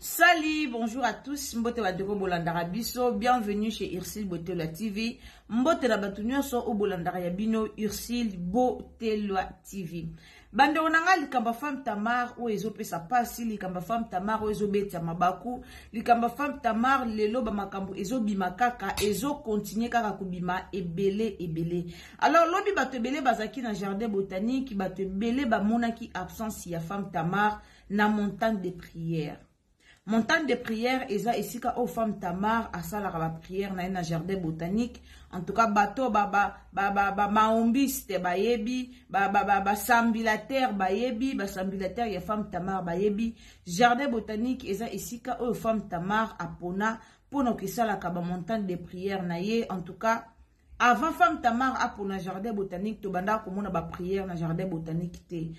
Salut, bonjour à tous. Mbote Badeko Bolandara Biso. Bienvenue chez Ursil Botelwa TV. Mbote la batunyo so o Bolandara Yabino Ursil Botelwa TV. Bande onanga likamba femme Tamar o ezo pesa pasi, likamba femme Tamar o ezo beta mabaku, likamba femme Tamar lelo ba makambo ezo bima kaka, ezo continue kaka kubima ebele. Alors lobi bato ebele bazaki na jardin botanique, bato ebele ba monaki absence ya femme Tamar na montagne de prière. Montagne de prière, eza esika o femme Tamar asala la prière na jardin botanique. En tout cas, bato maombiste bayebi, sambilateur bayebi, sambilateur ya femme Tamar bayebi. Jardin botanique, eza esika o femme Tamar apona pona kisala ka ba montagne de prière na ye. En tout cas, avant femme Tamar apona jardin botanique, to banda komona ba prière na jardin botanique te.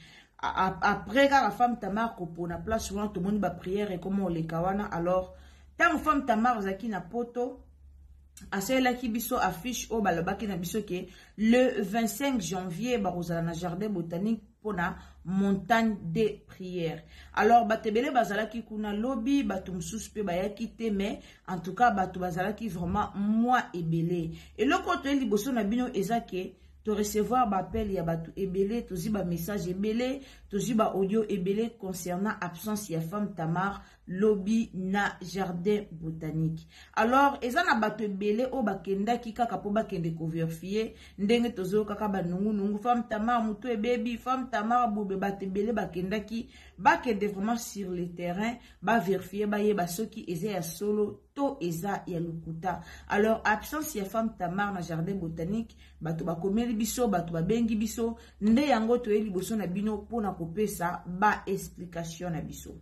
Après, quand la femme Tamar pour la place souvent tout le monde va prière et comment on les kawana. Alors, tant femme Tamar zaki na poto, à celle qui biso affiche au balabaki na biso que le 25 janvier barozala na jardin botanique pour la montagne de prière. Alors, batebele bazala ki kuna lobby, batum suspe bayaki te, mais en tout cas, batu bazala ki vraiment moi ebele. Et le côté liboso na bino ezake to recevoir l'appel ya batu ebele, to ziba message ebele, to ziba audio ebele concernant absence ya femme Tamar lobby na jardin botanique. Alors, ezana batu ebele o bakenda ki kaka po bakende ko vérifier ndenge tozo kaka banungu femme Tamar mutu ebebi, femme Tamar boube batu ebele bakenda ki bakende vraiment sur le terrain ba vérifier ba yeba soki eza ya solo to eza ya lukuta. Alors, absence ya femme Tamar na jardin botanique, batu bakomeli biso, batu babengi biso, nde yango to eli boso na bino pona kopesa ba explication na biso.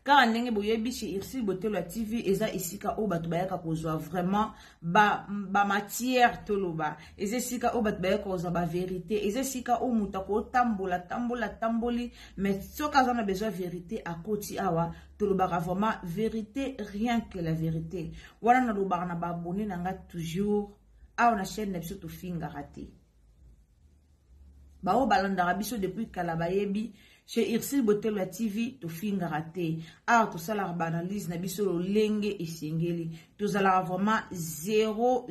Car ndenge boyebi chez Ursil Botelwa TV eza esika o batu bayaka kozwa vraiment ba matière toloba. Eza esika o batu bayaka kozwa ba vérité, eza esika o muta ko tamboli, mais soka zana besoin vérité à koti awa toloba vraiment vérité, rien que la vérité. Wana na loba na ba abonné nanga toujours a na chaîne na biso to finga raté. Ba o balandara biso depuis kala bayebi chez Ursil Botelwa TV to finga raté. Ah to sala analyse na biso lo lenge esengeli. To sala vraiment 0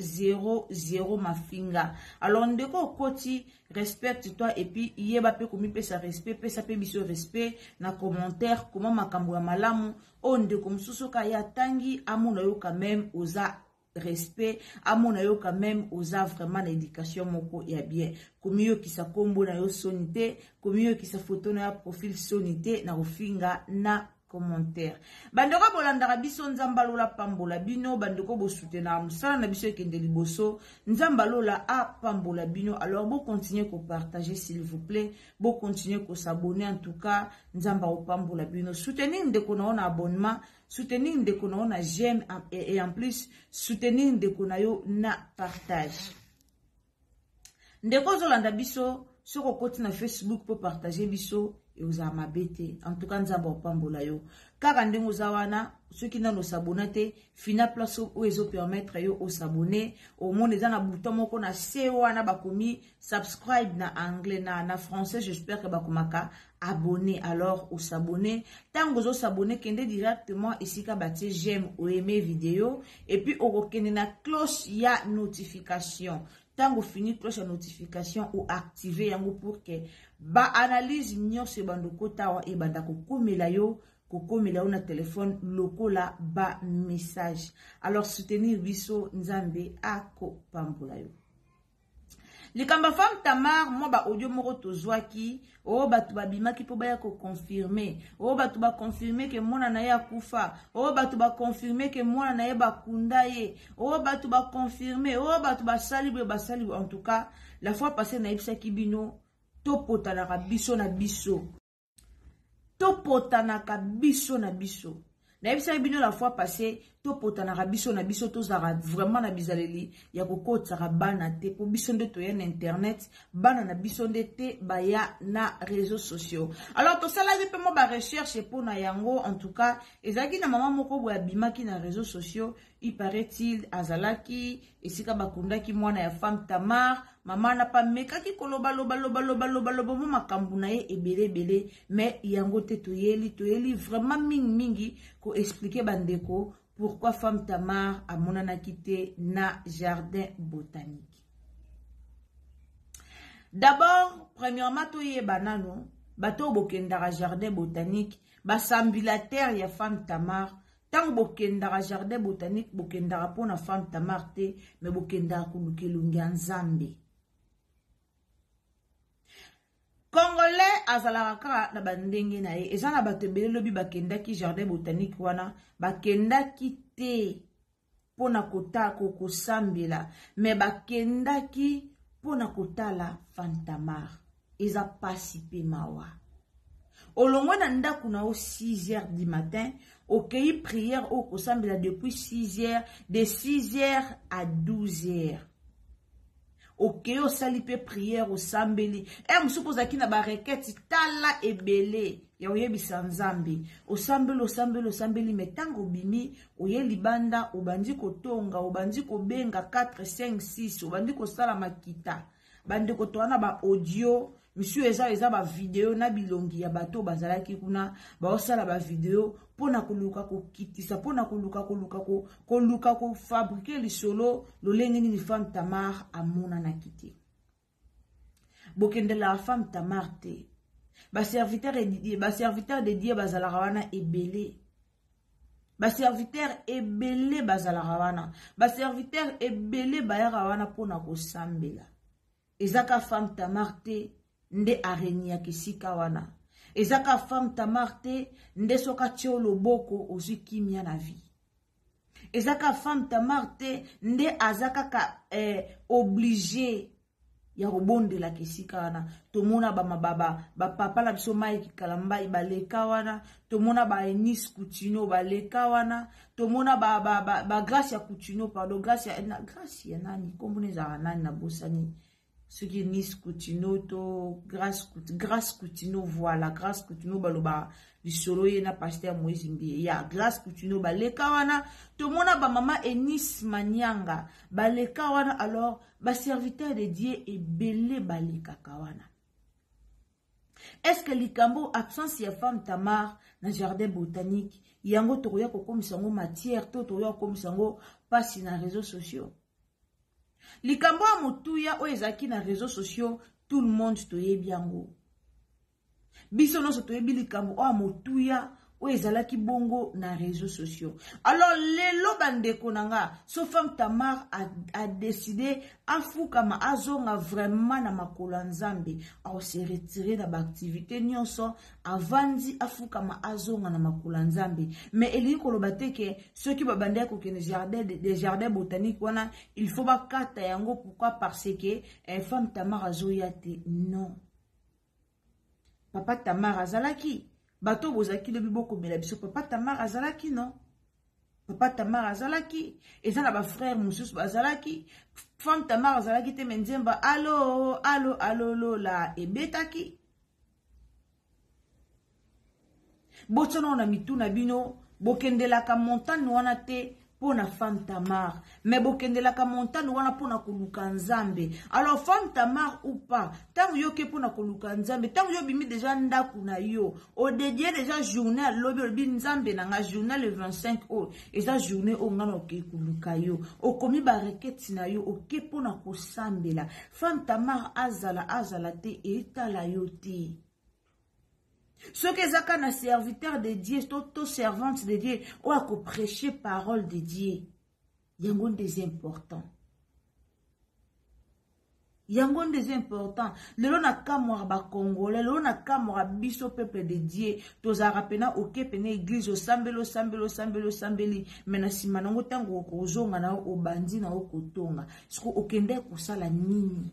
ma finga. Alors ndeko koti respecte-toi et puis yeba pe komi pesa respect, pesa pe biso respect na commentaire comment makambo ya malamu o ndeko msusu ka ya tangi amona yo quand même oza respect amona yo quand même oza vraiment l'éducation moko ya bien comme yo ki sa kombo na yo sonité comme yo ki sa photo na profil sonité na ofinga na commentaire bandoko bolandaka biso nzambalola pambola bino bandoko bo soutenir musala na biso ekende liboso nzambalola a pambola bino. Alors bo continuer ko partager s'il vous plaît, bo continuer ko s'abonner en tout cas nzamba o pambola bino, soutenir ndeko na on abonnement, soutenir ndeko na on j'aime et en plus soutenir ndeko na yo na partage. Ndeko zolanda biso soko koti na Facebook pour partager biso et aux amabete. En tout cas, nous avons pambola yo. Car en dengo zawana, ceux qui n'ont s'abonner, fina place où ils ont permettre yo au s'abonner. Au monde ils ont un bouton moko na sewana bakomi subscribe na anglais na français. J'espère que bakomaka abonner. Alors au s'abonner. Tant que vous s'abonner, kende directement ici ka bâti j'aime ou aimer vidéo et puis au kende na cloche ya notification. Tant que fini cloche à notification ou activer yango pour que ba analyse nyon se bandoko tawa e bandako komela yo na téléphone lokola ba message. Alors soutenir biso nzambe ako pambola yo. Likamba femme Tamar mo ba audio moko tozwaki o batu babimaki po baya ko confirmer o batu ba confirmer que mwana na ya kufa o batu ba confirmer que mwana na ye bakunda ye o batu ba confirmer o batu ba sali en tout cas la fois passée na ibisa kibino topota na biso na biso topota na biso na biso na ibisa kibino la fois passée topotanaka biso na biso tozala vraiment na bizaleli ya kokotaka bana te po biso nde toya na internet bana na biso nde te baya na réseaux sociaux. Alors tosalaki mpe mo ba recherche mpona yango. En tout cas ezalaki na mama moko boye abimaki na réseaux sociaux, il paraît-il azalaki esika bakundaki mwana ya femme Tamar. Mama na pa mekaki koloba loba mo makambo na ye ebele mais yango te toyeli vraiment mingi ko expliquer bandeko pourquoi femme Tamar a monana quitté na jardin botanique. D'abord, premièrement, toye banano, bato bokendara jardin botanique, basambila terre ya femme Tamar, tant bokendara jardin botanique, bokendara pona femme Tamar te, mais bokendara kulukelungi nzambe. Congolais azalaraka na bandenge na ye eza na bato ebele lobi bakendaki jardin botanique wana bakendaki te pona kotako kosambela me bakendaki pona kotala femme Tamar eza pasi pe mawa olongwe na ndako na o 6h du matin okei prière o kosambela depuis 6h de 6h à 12h. Ok, au salipe prière au sambeli. Moussoupoza ki na ba requête tala ebele. Ya oye bisanzambi. O sambeli metango bimi. Oye libanda, obandi kotonga, obandi ko benga 4, 5, 6. Obandi ko sala makita. Bandi ko toana ba audio. Monsieur eza ba video na bilongi ya bato bazalaki kuna. Ba osala ba video. Pona koluka ko kitisa. Pona koluka ko fabriquer li solo. Lo lengeni ni femme Tamar amona na kiti. Bokende la femme Tamar te. Ba serviteur de Dieu bazalaka wana ebele. Ba serviteur ebele bazalaka wana. Ba serviteur ebele bayaka wana pona ko sambela. Ezaka femme Tamar te nde areni ya kisika wana. Ezaka femme Tamar te nde soka tio loboko ozu kimia na vie. Ezaka femme Tamar te nde azaka ka obligé ya robonde la kisika wana. Tomona ba papa la biso Mike Kalamba ibaleka wana. Tomona ba Enis Coutinho baleka wana. Tomona ba grâce ya Coutinho pardon grâce ya nani kombone za nani na bosani. Ce qui est Nice Coutinho to grâce Coutinho voilà grâce Coutinho baloba lisolo ye na pasteur Moïse Mbi ya grâce Coutinho baleka wana to mona ba mama Enis Manyanga baleka wana alors ba serviteur de Dieu et belé baleka kawana. Est-ce que likambo absence ya femme Tamar na jardin botanique yango tokoya ko komisango matière to tokoya ko komisango pasi na réseaux sociaux? Likambo a motuya o ezaki na réseaux sociaux, tout le monde toyebi yango. Biso no so toyebi likambo o motuya o ezalaki bongo na réseaux sociaux. Alors lelo bandeko nanga, so femme Tamar a décidé afukama azonga vraiment na makolo nzambe, a se retirer da ba activité nyonso avandi afukama azonga na makolo nzambe. Mais eli koloba te ke ceux qui babandé ko kene jardin des jardins botaniques wana, il faut ba kata yango pourquoi parce que femme Tamar azoya te non. Papa Tamar azalaki bato bozaki le biboko mela biso papa Tamar azalaki non. Papa Tamar azalaki eza na ba frère mususu bazalaki femme Tamar azalaki te menzemba allo la ebetaki botsona na mituna bino bokendelaka montagne wana te pona femme Tamar mais bokendelaka montagne wana pona koluka nzambe. Alors femme Tamar ou pas tant yo ke pona koluka nzambe tant yo bimi déjà ndaku na yo o dédié déjà journée à lobi nzambe na nga journée le 25 août et ça journée o ngana ke koluka yo o komi ba requête na yo o ke pona ko sambela femme Tamar azala te etala yo te. Ce que zaka na serviteur de Dieu, to servante de Dieu, ou à prêcher parole de Dieu, yangon des importants. Yangon des importants. Lelo na kamwa ba Congolais, lelo na kamwa biso peuple de Dieu, to zarapena oke pene église o sambeli, mena simanango tango kozonga na o bandi na o kotonga. Siko okende kusala nini?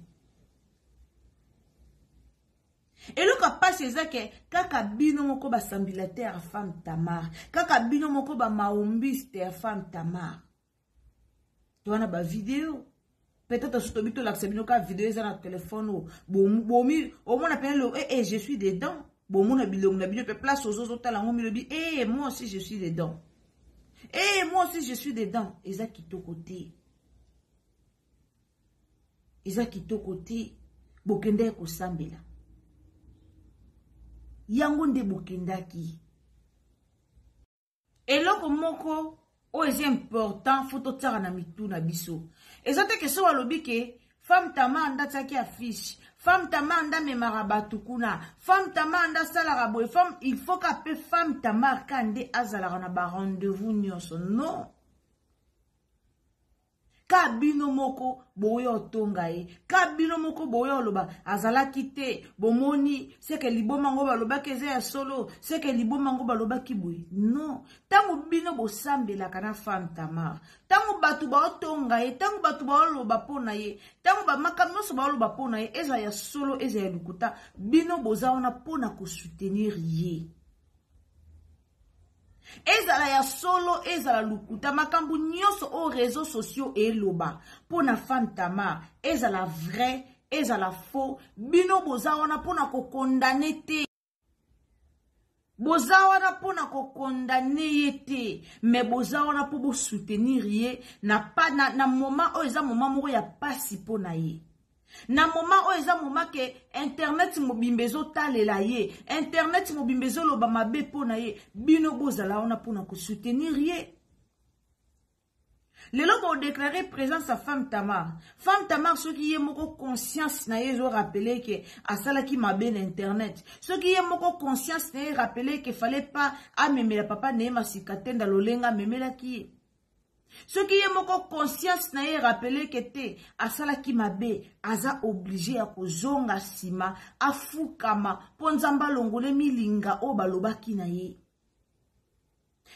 Et le cas c'est ça que kaka bino moko ba sambilateur femme Tamar, kaka bino moko ba maombiste femme Tamar. Tu as ba vidéo. Peut-être que tu as l'accepté ka vidéo ça na téléphone bomi au moins appelle le je suis dedans. Bon mon bilong na bino pe place aux autres la ngomi le bi moi aussi je suis dedans. Moi aussi je suis dedans. Eza kito côté. Eza kito côté bokende ko sambela. Yango nde bokendaki. Eloko moko o est important photo tsara na mitu na biso. Ezate ke so walobi ke femme Tamar anda tsaki affiche, femme Tamar anda memara batukuna, femme Tamar anda sala raboy, femme il faut qu'appe femme Tamar kande azala na ba rendez-vous nyonso. Non. Ka bino moko boyo tonga ka bino moko boyo loba azala kite bomoni c'est que liboma ngo baloba keze ya solo c'est que liboma ngo baloba kibwe. Non, tango bino bo sambela kana femme Tamar, tango batu ba tonga tango batu ba loba pona tango ba makamno so ba loba pona eza ya solo eza ya lukuta bino bozaona pona ko soutenir ezala ya solo ezala lukuta makambu nyonso aux réseaux sociaux et loba pona femme Tamar ezala vrai ezala faux bino bozawana pona ko condamner te bozawana pona ko condamner te mais bozawana po bo soutenir na pas na moment o eza moment moko ya pasi pona na moment o eza moment ke internet mobimbezo talela internet mobimbezo loba mabe pona bino bozala ona pona ko soutenir lelo bo déclarer présence à femme Tamar ce qui est moko conscience na zo rappeler que asalaki mabe na internet ce qui est moko conscience na rappeler que fallait pas amemela papa ne masikatenda lolenga memela ki. Ce qui est moko conscience na rappeler que te asala ki mabe aza obligé à kozonga sima afukama ponzamba longole milinga o balobaki na ye.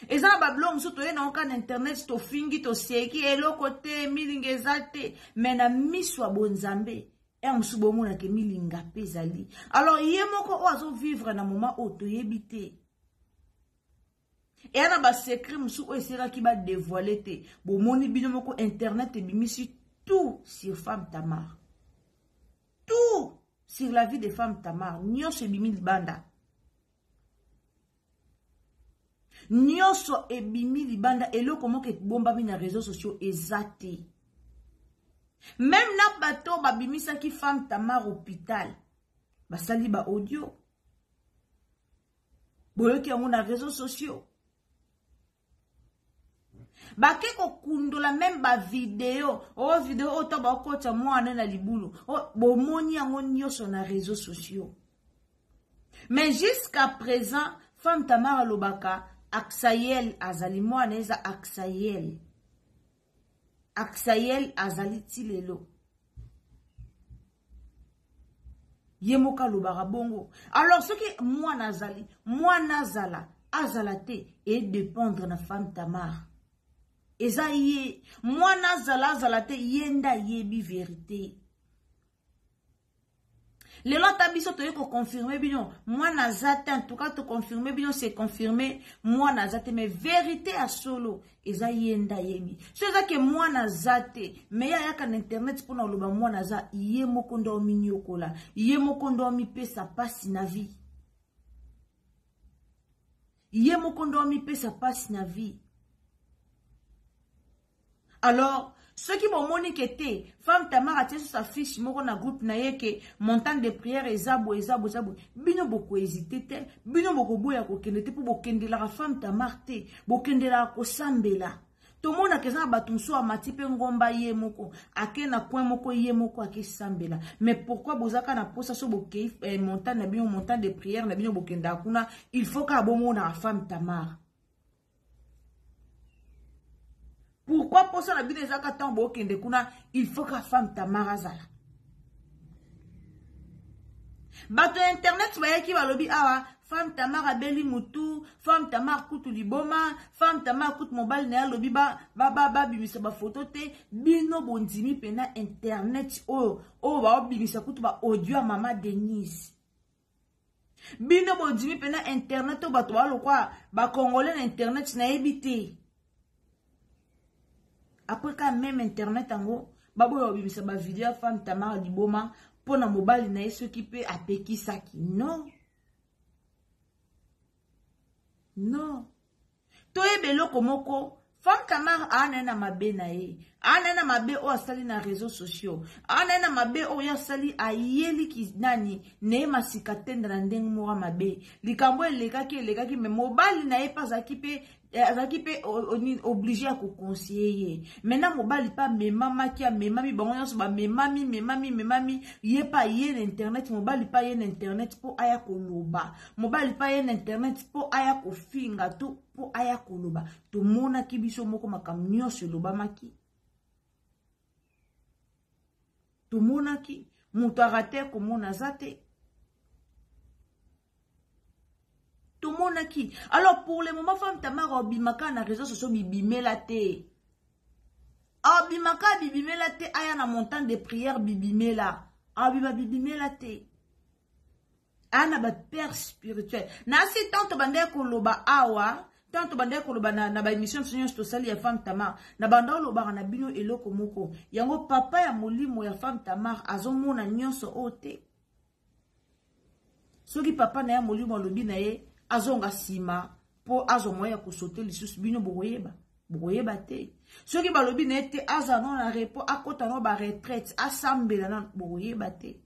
Eza ba blog so to na okan internet to fingi to seki eloko te milinga ezate mena miswa bonzambe musubo mona ke milinga pezali. Alors ye moko o azo vivre na moment o to yebite. Et ana ba secret musu o esera ki ba dévoiler te bo moni bino moko internet e bimisi tout sur femme Tamar, tout sur la vie de femme Tamar nyonso ebimi libanda nyonso ebimi libanda eloko moko ebombami na réseaux sociaux ezate même na bato babimisa ki femme Tamar hôpital basali ba audio boyoki yango na réseaux sociaux bake ko kundola même ba vidéo vidéo oto ba okota mwana na libulu bomoni yango nyonso na réseaux sociaux. Mais jusqu'à présent femme Tamar alobaka Aksayel azali mwana eza Aksayel azali tilelo yemoka lobaka bongo. Alors ce qui mwana zala azala te et dépendre na femme Tamar. Eza ye mwana zala te yenda yebi vérité. Le lot biso to yeko confirmer bino mwana zate en tout cas to confirmer bino c'est confirmé mwana zate mais vérité à solo eza yenda yebi. So eza ke mwana zate mais ya yaka na internet pona loba mwana za ye moko ndo minyokola ye moko ndo mi pesa pasi na vie. Ye moko ndo mi pesa pasi na vie. Alors, ceux qui m'ont monique était, femme Tamar a tiré sur sa fiche, moko na groupe na yeke, montant de prière, ezabo, bino boko hésité te, bino boko boya ko kende te, pou bo kende la femme Tamar te, bo kende la ko sambela. Tout le monde a question batumso a matipe ngomba ye moko, ake na coin moko ye moko ake sambela. Mais pourquoi bozaka na posa so bo keif, montant na bino montant de prière, na bino bo kende akuna, il faut ka bomo na femme Tamar. Pourquoi pour ça la vie des akatans bokende kuna il faut que la femme Tamar azala. Bato internet ba yaki balobi awa femme Tamar abeli mutu, femme Tamar kutu liboma, femme Tamar kutu mobile na lobi ba bimisa ba photo te bino bondimi pena internet ba bimisa kutu ba audio a mama Denise. Bino bodimi pena internet to bato balo kwa ba congolais na internet na ebité. Après quand même internet ango babo yo bimisa ba vidéo femme Tamar Liboma pona mobali na yeso ki pe apeki saki. Non. Non. Toyebe loko moko femme Tamar anena mabe na ye. Anena mabe o asali na réseaux sociaux. Anena mabe o ya sali ayeli ki nani ne masika tenda na ndenge mwa mabe. Likambo elekaki me mobali na ye pas akipe obligé à conseiller. Maintenant mobali pas memama ki a memami bango nyonso ba memami ye pa ye na internet mobali pa ye na internet po aya koloba. Mobali pa ye na internet po aya kofinga to po aya koloba. To mona ki biso moko makam nyonso loba maki. To mona ki muto arate ko mona zate. Tout le monde qui. Alors pour le moment, femme Tamar obimaka na réseaux sociaux bibimela te. Obimaka bibimela te aya na montant de prière bibimela. Obiba bibimela te. Ana ba père spirituel. Na si tanto bande koloba awa, tanto bande koloba na ba émission Seigneur Stosali ya femme Tamar. Na banda loba na bino eloko moko. Yango papa ya molimo ya femme Tamar azomona nyonso ote. Soki papa na ya molimo lobi na ye azonga sima po azo moya kusote lisusu bino boyeba te soki balobi na ete aza non na repo akota no ba retraite asambela na boyeba te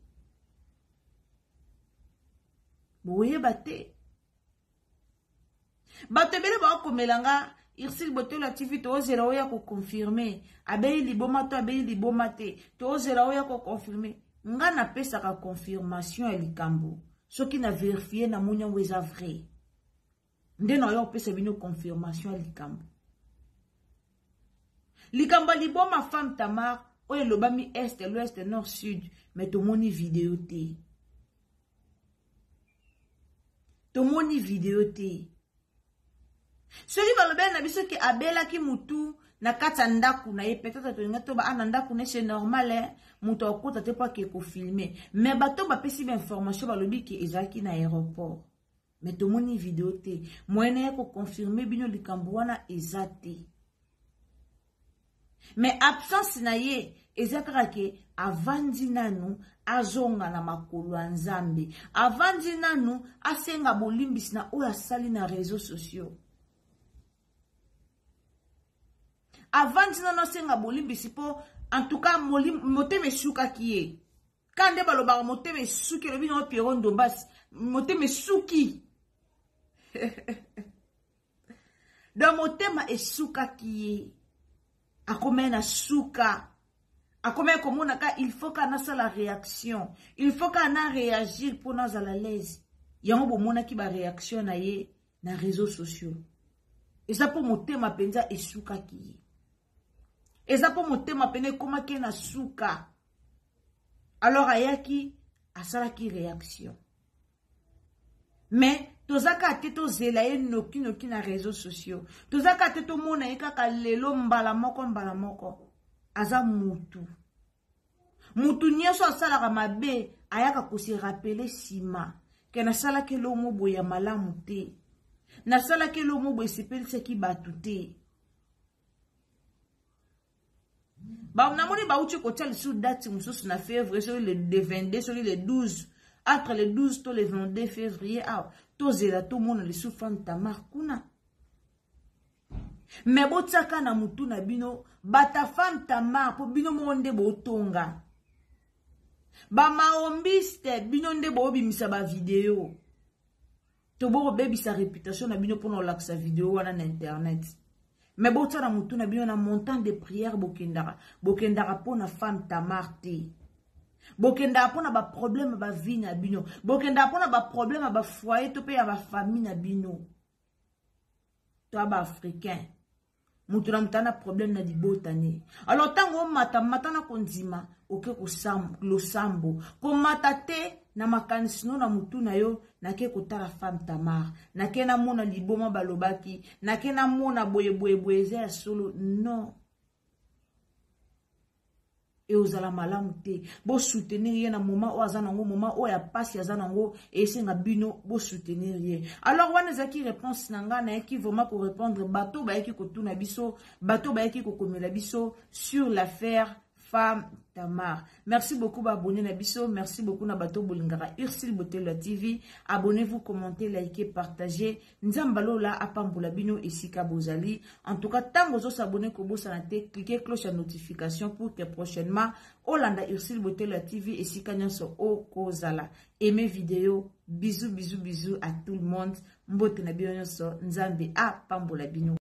batebele ba komelanga Irsil Botelo TV to ozela oya ko confirmer abeyi liboma to abeyi liboma te to ozela oya ko confirmer nga na pesa ka confirmation ya likambo soki na vérifier na monya weza vrai nde na yo pesa bino confirmation ya likambo liboma femme Tamar oyo lobami est l'ouest nord sud mais tomoni vidéo te soki balobe na biso ke abelaki mutu na kata ndaku na ye peut-être to ngato ba ana ndaku ne c'est normal mutu akota te pa ke ko filmer mais bato ba pesi ba information balobi ke ezaki na aéroport mais to moni vidéo te moyenne ko confirmer bino likambo wana ezate mais absence na ye ezakaka ke avandi nanu azonga na makolo ya Nzambe avandi nanu asenga bolimbisi na oyo asali na réseaux sociaux avant dina no senga bolimbisi po en tout cas moteme suka kiye kande baloba moteme suki lobi no Pierrot Ndombasi moteme suki do motema esuka kiye akomena suka akomena komona ka il faut ka na la réaction il faut ka na réagir pour na la l'aise yango bomona ki ba réaction na ye na réseaux sociaux et ça pour motema penza esuka kiye eza po motema pene koma ke na suka alors ayaki asalaki réaction mais tozaka te tozela ye noki na réseaux sociaux tozaka te tomona ye kaka lelo mbala moko aza mutu nyonso asalaka mabe ayaka kosi rappeler sima ke nasalaki lomo boye ya malamu te nasalaki lomo boye esepelisaki bato te namoni bauti kotia lisu date mususu na février sur le 22 sur le 12 entre le 12 to le 22 février tozela to mona lisu femme Tamar kuna mais botsaka na mutu na bino bata femme Tamar po bino monde botonga ba maombiste bino nde bobimisa ba vidéo to bo bebisa réputation na bino pona olaksa vidéo wana na internet mais bota na mutu na bino na montant de prière bokendaka pona femme Tamar te bokendaka pona ba problème ba vie na bino bokendaka pona ba problème ba foyer to pe ya ba famille na bino to ba africain mutu na mutana problème na libotane alors tango mata na kondima oke ko losambo ko mata te na makanisino na mutu na yo nake kotala femme Tamar nake na mona liboma balobaki nake na mona boye eza solo non et ozala malamu te bo soutenir ye na moment o azanango moment o ya passe azanango et senga bino bo soutenir ye. Alors wana zaki réponse nanga na ki vraiment pour répondre bato ba yaki ko tuna biso bato ba yaki ko komela biso sur l'affaire Femme Tamar. Merci beaucoup abonnez na biso, merci beaucoup na bato bolingara Ursule Botello TV. Abonnez-vous, commentez, likez, partagez. Nzambalo la apambola bino esika bozali. En tout cas, tant vous s'abonnez ko bosa na te, cliquez cloche à notification pour que prochainement Olanda Ursule Botello TV esika nyonso o kozala. Aimez vidéo. Bisous bisous bisous à tout le monde. Mbote na bino nyonso nzambe apambola bino.